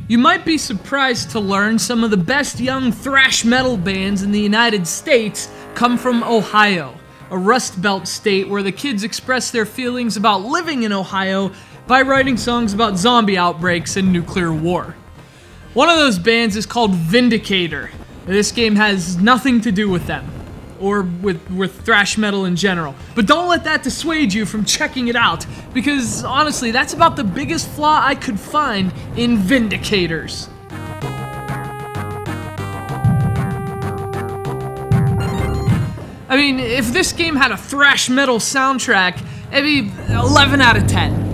You might be surprised to learn some of the best young thrash metal bands in the United States come from Ohio, a Rust Belt state where the kids express their feelings about living in Ohio by writing songs about zombie outbreaks and nuclear war. One of those bands is called Vindicator. This game has nothing to do with them, or with thrash metal in general. But don't let that dissuade you from checking it out, because honestly, that's about the biggest flaw I could find in Vindicators. I mean, if this game had a thrash metal soundtrack, it'd be 11 out of 10.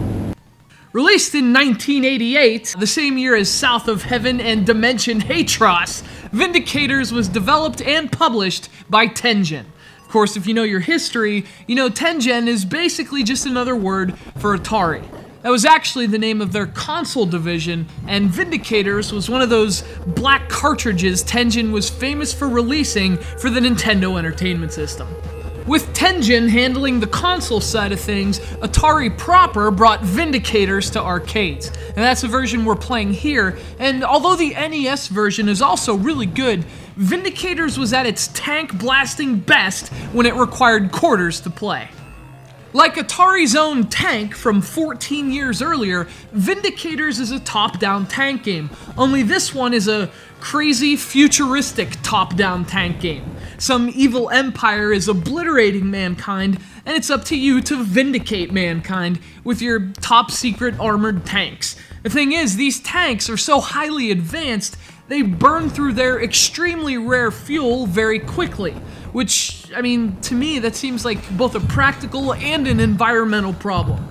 Released in 1988, the same year as South of Heaven and Dimension Hatros, Vindicators was developed and published by Tengen. Of course, if you know your history, you know Tengen is basically just another word for Atari. That was actually the name of their console division, and Vindicators was one of those black cartridges Tengen was famous for releasing for the Nintendo Entertainment System. With Tengen handling the console side of things, Atari proper brought Vindicators to arcades, and that's the version we're playing here. And although the NES version is also really good, Vindicators was at its tank blasting best when it required quarters to play. Like Atari's own Tank from 14 years earlier, Vindicators is a top-down tank game, only this one is a crazy, futuristic top-down tank game. Some evil empire is obliterating mankind, and it's up to you to vindicate mankind with your top-secret armored tanks. The thing is, these tanks are so highly advanced, they burn through their extremely rare fuel very quickly. Which, I mean, to me, that seems like both a practical and an environmental problem.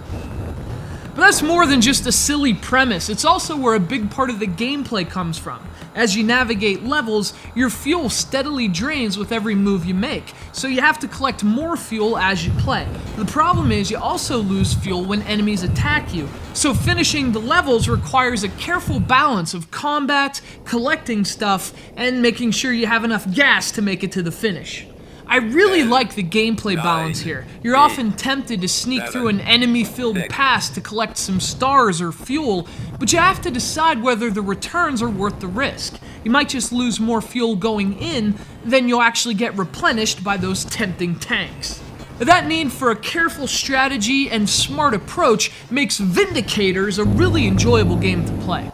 But that's more than just a silly premise, it's also where a big part of the gameplay comes from. As you navigate levels, your fuel steadily drains with every move you make, so you have to collect more fuel as you play. The problem is you also lose fuel when enemies attack you, so finishing the levels requires a careful balance of combat, collecting stuff, and making sure you have enough gas to make it to the finish. I really like the gameplay balance here. You're often tempted to sneak through an enemy-filled pass to collect some stars or fuel, but you have to decide whether the returns are worth the risk. You might just lose more fuel going in than you'll actually get replenished by those tempting tanks. That need for a careful strategy and smart approach makes Vindicators a really enjoyable game to play.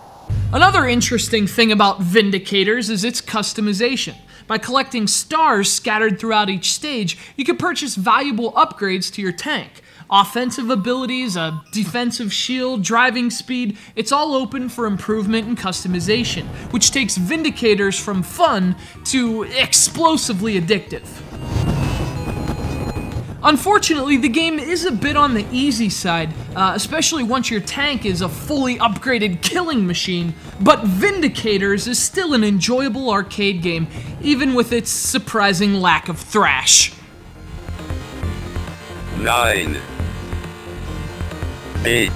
Another interesting thing about Vindicators is its customization. By collecting stars scattered throughout each stage, you can purchase valuable upgrades to your tank. Offensive abilities, a defensive shield, driving speed, it's all open for improvement and customization, which takes Vindicators from fun to explosively addictive. Unfortunately, the game is a bit on the easy side, especially once your tank is a fully upgraded killing machine, but Vindicators is still an enjoyable arcade game, even with its surprising lack of thrash. 9, 8,